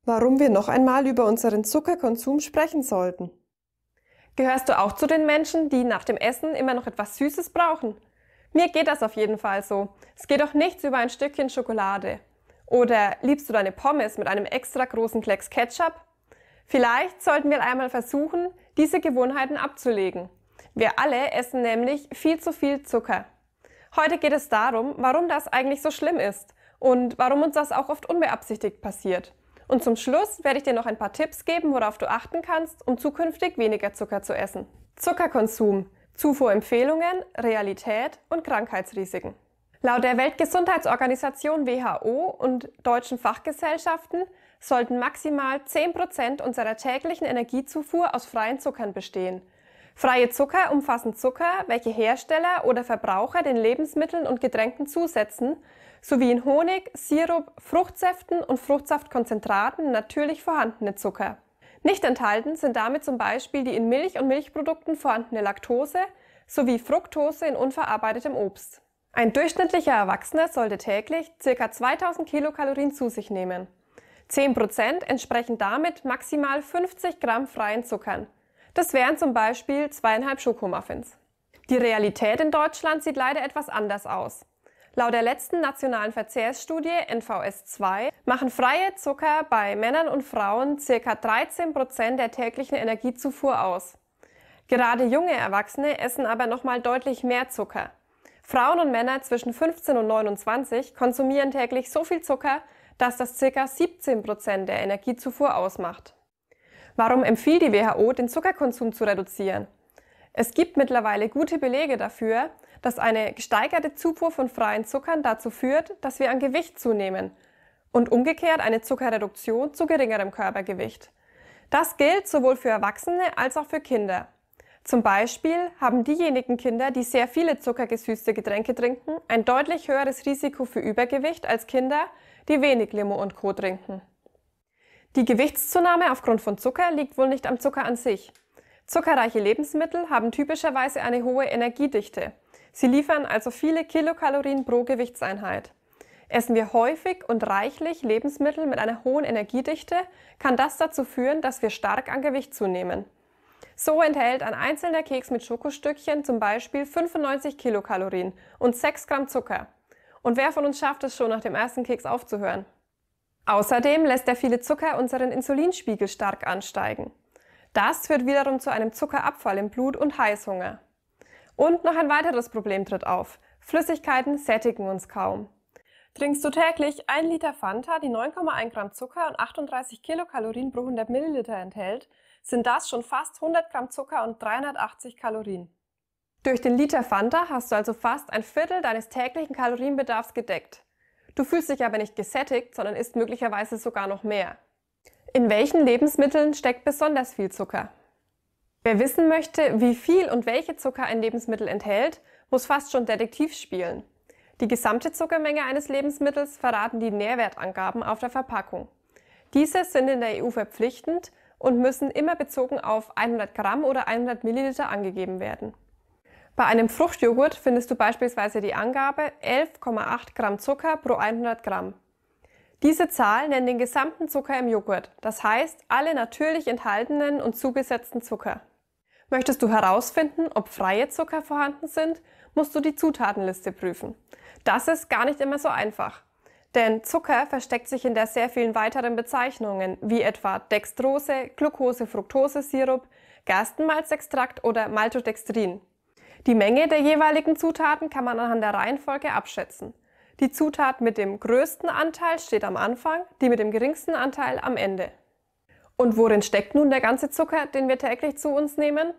Warum wir noch einmal über unseren Zuckerkonsum sprechen sollten. Gehörst du auch zu den Menschen, die nach dem Essen immer noch etwas Süßes brauchen? Mir geht das auf jeden Fall so. Es geht doch nichts über ein Stückchen Schokolade. Oder liebst du deine Pommes mit einem extra großen Klecks Ketchup? Vielleicht sollten wir einmal versuchen, diese Gewohnheiten abzulegen. Wir alle essen nämlich viel zu viel Zucker. Heute geht es darum, warum das eigentlich so schlimm ist und warum uns das auch oft unbeabsichtigt passiert. Und zum Schluss werde ich dir noch ein paar Tipps geben, worauf du achten kannst, um zukünftig weniger Zucker zu essen. Zuckerkonsum, Zufuhrempfehlungen, Realität und Krankheitsrisiken. Laut der Weltgesundheitsorganisation WHO und deutschen Fachgesellschaften sollten maximal 10% unserer täglichen Energiezufuhr aus freien Zuckern bestehen. Freie Zucker umfassen Zucker, welche Hersteller oder Verbraucher den Lebensmitteln und Getränken zusetzen, sowie in Honig, Sirup, Fruchtsäften und Fruchtsaftkonzentraten natürlich vorhandene Zucker. Nicht enthalten sind damit zum Beispiel die in Milch und Milchprodukten vorhandene Laktose sowie Fructose in unverarbeitetem Obst. Ein durchschnittlicher Erwachsener sollte täglich ca. 2000 Kilokalorien zu sich nehmen. 10% entsprechen damit maximal 50 Gramm freien Zuckern. Das wären zum Beispiel 2,5 Schokomuffins. Die Realität in Deutschland sieht leider etwas anders aus. Laut der letzten nationalen Verzehrsstudie NVS2 machen freie Zucker bei Männern und Frauen ca. 13% der täglichen Energiezufuhr aus. Gerade junge Erwachsene essen aber nochmal deutlich mehr Zucker. Frauen und Männer zwischen 15 und 29 konsumieren täglich so viel Zucker, dass das ca. 17% der Energiezufuhr ausmacht. Warum empfiehlt die WHO, den Zuckerkonsum zu reduzieren? Es gibt mittlerweile gute Belege dafür, dass eine gesteigerte Zufuhr von freien Zuckern dazu führt, dass wir an Gewicht zunehmen und umgekehrt eine Zuckerreduktion zu geringerem Körpergewicht. Das gilt sowohl für Erwachsene als auch für Kinder. Zum Beispiel haben diejenigen Kinder, die sehr viele zuckergesüßte Getränke trinken, ein deutlich höheres Risiko für Übergewicht als Kinder, die wenig Limo und Co. trinken. Die Gewichtszunahme aufgrund von Zucker liegt wohl nicht am Zucker an sich. Zuckerreiche Lebensmittel haben typischerweise eine hohe Energiedichte. Sie liefern also viele Kilokalorien pro Gewichtseinheit. Essen wir häufig und reichlich Lebensmittel mit einer hohen Energiedichte, kann das dazu führen, dass wir stark an Gewicht zunehmen. So enthält ein einzelner Keks mit Schokostückchen zum Beispiel 95 Kilokalorien und 6 Gramm Zucker. Und wer von uns schafft es schon, nach dem ersten Keks aufzuhören? Außerdem lässt der viele Zucker unseren Insulinspiegel stark ansteigen. Das führt wiederum zu einem Zuckerabfall im Blut und Heißhunger. Und noch ein weiteres Problem tritt auf. Flüssigkeiten sättigen uns kaum. Trinkst du täglich 1 Liter Fanta, die 9,1 Gramm Zucker und 38 Kilokalorien pro 100 Milliliter enthält, sind das schon fast 100 Gramm Zucker und 380 Kalorien. Durch den Liter Fanta hast du also fast ein Viertel deines täglichen Kalorienbedarfs gedeckt. Du fühlst dich aber nicht gesättigt, sondern isst möglicherweise sogar noch mehr. In welchen Lebensmitteln steckt besonders viel Zucker? Wer wissen möchte, wie viel und welche Zucker ein Lebensmittel enthält, muss fast schon Detektiv spielen. Die gesamte Zuckermenge eines Lebensmittels verraten die Nährwertangaben auf der Verpackung. Diese sind in der EU verpflichtend und müssen immer bezogen auf 100 Gramm oder 100 Milliliter angegeben werden. Bei einem Fruchtjoghurt findest du beispielsweise die Angabe 11,8 Gramm Zucker pro 100 Gramm. Diese Zahl nennt den gesamten Zucker im Joghurt, das heißt alle natürlich enthaltenen und zugesetzten Zucker. Möchtest du herausfinden, ob freie Zucker vorhanden sind, musst du die Zutatenliste prüfen. Das ist gar nicht immer so einfach. Denn Zucker versteckt sich hinter sehr vielen weiteren Bezeichnungen, wie etwa Dextrose, Glucose-Fructose-Sirup, Gerstenmalzextrakt oder Maltodextrin. Die Menge der jeweiligen Zutaten kann man anhand der Reihenfolge abschätzen. Die Zutat mit dem größten Anteil steht am Anfang, die mit dem geringsten Anteil am Ende. Und worin steckt nun der ganze Zucker, den wir täglich zu uns nehmen?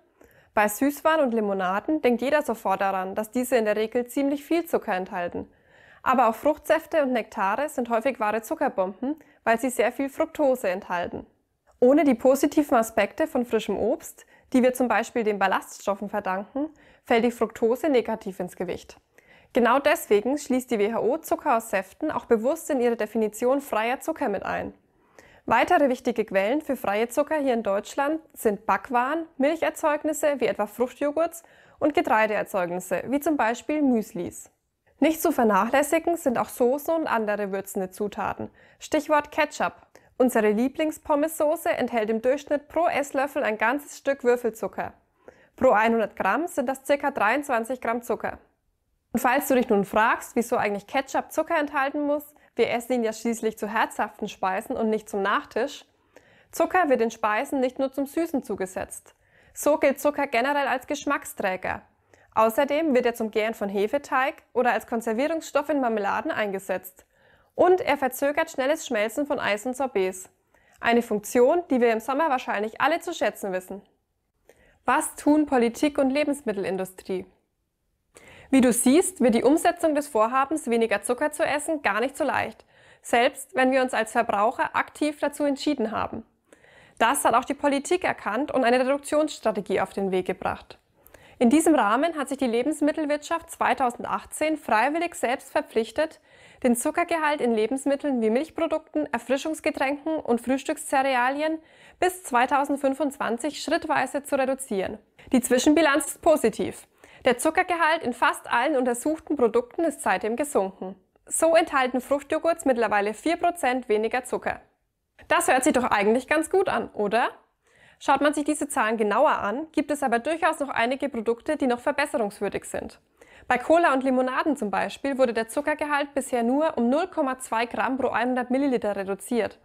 Bei Süßwaren und Limonaden denkt jeder sofort daran, dass diese in der Regel ziemlich viel Zucker enthalten. Aber auch Fruchtsäfte und Nektare sind häufig wahre Zuckerbomben, weil sie sehr viel Fructose enthalten. Ohne die positiven Aspekte von frischem Obst, die wir zum Beispiel den Ballaststoffen verdanken, fällt die Fructose negativ ins Gewicht. Genau deswegen schließt die WHO Zucker aus Säften auch bewusst in ihre Definition freier Zucker mit ein. Weitere wichtige Quellen für freie Zucker hier in Deutschland sind Backwaren, Milcherzeugnisse wie etwa Fruchtjoghurts und Getreideerzeugnisse wie zum Beispiel Müslis. Nicht zu vernachlässigen sind auch Soßen und andere würzende Zutaten, Stichwort Ketchup. Unsere Lieblingspommes-Soße enthält im Durchschnitt pro Esslöffel ein ganzes Stück Würfelzucker. Pro 100 Gramm sind das ca. 23 Gramm Zucker. Und falls du dich nun fragst, wieso eigentlich Ketchup Zucker enthalten muss, wir essen ihn ja schließlich zu herzhaften Speisen und nicht zum Nachtisch. Zucker wird in Speisen nicht nur zum Süßen zugesetzt. So gilt Zucker generell als Geschmacksträger. Außerdem wird er zum Gären von Hefeteig oder als Konservierungsstoff in Marmeladen eingesetzt. Und er verzögert schnelles Schmelzen von Eis und Sorbets. Eine Funktion, die wir im Sommer wahrscheinlich alle zu schätzen wissen. Was tun Politik und Lebensmittelindustrie? Wie du siehst, wird die Umsetzung des Vorhabens, weniger Zucker zu essen, gar nicht so leicht, selbst wenn wir uns als Verbraucher aktiv dazu entschieden haben. Das hat auch die Politik erkannt und eine Reduktionsstrategie auf den Weg gebracht. In diesem Rahmen hat sich die Lebensmittelwirtschaft 2018 freiwillig selbst verpflichtet, den Zuckergehalt in Lebensmitteln wie Milchprodukten, Erfrischungsgetränken und Frühstückscerealien bis 2025 schrittweise zu reduzieren. Die Zwischenbilanz ist positiv. Der Zuckergehalt in fast allen untersuchten Produkten ist seitdem gesunken. So enthalten Fruchtjoghurts mittlerweile 4% weniger Zucker. Das hört sich doch eigentlich ganz gut an, oder? Schaut man sich diese Zahlen genauer an, gibt es aber durchaus noch einige Produkte, die noch verbesserungswürdig sind. Bei Cola und Limonaden zum Beispiel wurde der Zuckergehalt bisher nur um 0,2 Gramm pro 100 Milliliter reduziert.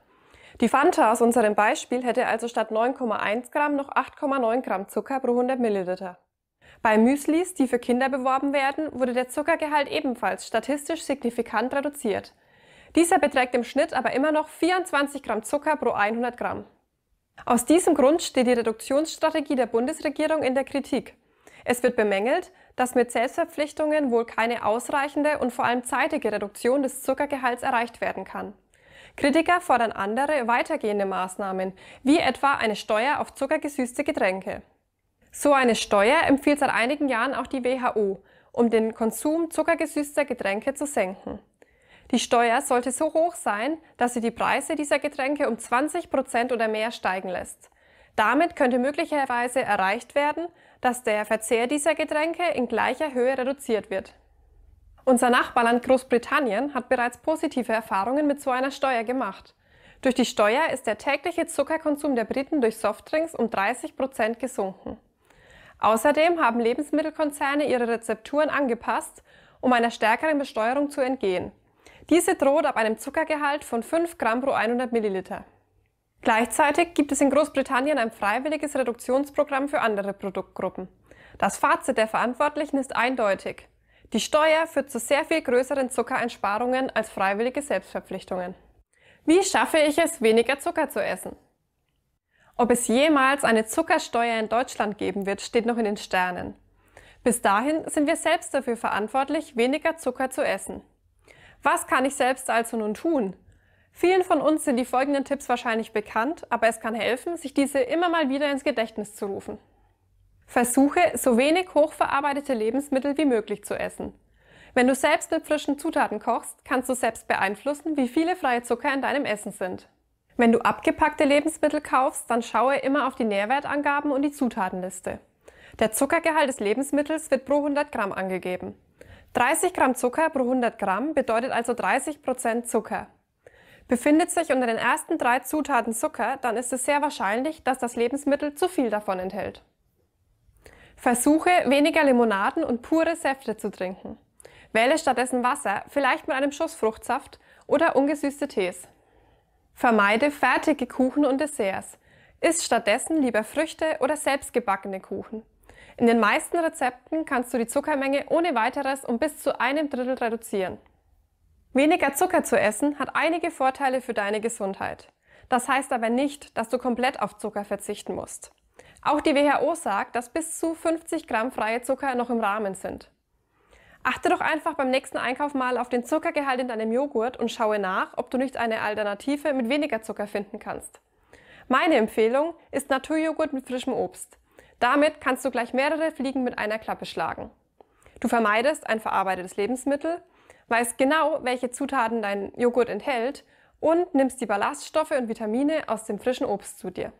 Die Fanta aus unserem Beispiel hätte also statt 9,1 Gramm noch 8,9 Gramm Zucker pro 100 Milliliter. Bei Müslis, die für Kinder beworben werden, wurde der Zuckergehalt ebenfalls statistisch signifikant reduziert. Dieser beträgt im Schnitt aber immer noch 24 Gramm Zucker pro 100 Gramm. Aus diesem Grund steht die Reduktionsstrategie der Bundesregierung in der Kritik. Es wird bemängelt, dass mit Selbstverpflichtungen wohl keine ausreichende und vor allem zeitige Reduktion des Zuckergehalts erreicht werden kann. Kritiker fordern andere, weitergehende Maßnahmen, wie etwa eine Steuer auf zuckergesüßte Getränke. So eine Steuer empfiehlt seit einigen Jahren auch die WHO, um den Konsum zuckergesüßter Getränke zu senken. Die Steuer sollte so hoch sein, dass sie die Preise dieser Getränke um 20% oder mehr steigen lässt. Damit könnte möglicherweise erreicht werden, dass der Verzehr dieser Getränke in gleicher Höhe reduziert wird. Unser Nachbarland Großbritannien hat bereits positive Erfahrungen mit so einer Steuer gemacht. Durch die Steuer ist der tägliche Zuckerkonsum der Briten durch Softdrinks um 30% gesunken. Außerdem haben Lebensmittelkonzerne ihre Rezepturen angepasst, um einer stärkeren Besteuerung zu entgehen. Diese droht ab einem Zuckergehalt von 5 Gramm pro 100 Milliliter. Gleichzeitig gibt es in Großbritannien ein freiwilliges Reduktionsprogramm für andere Produktgruppen. Das Fazit der Verantwortlichen ist eindeutig. Die Steuer führt zu sehr viel größeren Zuckereinsparungen als freiwillige Selbstverpflichtungen. Wie schaffe ich es, weniger Zucker zu essen? Ob es jemals eine Zuckersteuer in Deutschland geben wird, steht noch in den Sternen. Bis dahin sind wir selbst dafür verantwortlich, weniger Zucker zu essen. Was kann ich selbst also nun tun? Vielen von uns sind die folgenden Tipps wahrscheinlich bekannt, aber es kann helfen, sich diese immer mal wieder ins Gedächtnis zu rufen. Versuche, so wenig hochverarbeitete Lebensmittel wie möglich zu essen. Wenn du selbst mit frischen Zutaten kochst, kannst du selbst beeinflussen, wie viele freie Zucker in deinem Essen sind. Wenn du abgepackte Lebensmittel kaufst, dann schaue immer auf die Nährwertangaben und die Zutatenliste. Der Zuckergehalt des Lebensmittels wird pro 100 Gramm angegeben. 30 Gramm Zucker pro 100 Gramm bedeutet also 30% Zucker. Befindet sich unter den ersten 3 Zutaten Zucker, dann ist es sehr wahrscheinlich, dass das Lebensmittel zu viel davon enthält. Versuche, weniger Limonaden und pure Säfte zu trinken. Wähle stattdessen Wasser, vielleicht mit einem Schuss Fruchtsaft oder ungesüßte Tees. Vermeide fertige Kuchen und Desserts. Iss stattdessen lieber Früchte oder selbstgebackene Kuchen. In den meisten Rezepten kannst du die Zuckermenge ohne weiteres um bis zu 1/3 reduzieren. Weniger Zucker zu essen hat einige Vorteile für deine Gesundheit. Das heißt aber nicht, dass du komplett auf Zucker verzichten musst. Auch die WHO sagt, dass bis zu 50 Gramm freie Zucker noch im Rahmen sind. Achte doch einfach beim nächsten Einkauf mal auf den Zuckergehalt in deinem Joghurt und schaue nach, ob du nicht eine Alternative mit weniger Zucker finden kannst. Meine Empfehlung ist Naturjoghurt mit frischem Obst. Damit kannst du gleich mehrere Fliegen mit einer Klappe schlagen. Du vermeidest ein verarbeitetes Lebensmittel, weißt genau, welche Zutaten dein Joghurt enthält und nimmst die Ballaststoffe und Vitamine aus dem frischen Obst zu dir.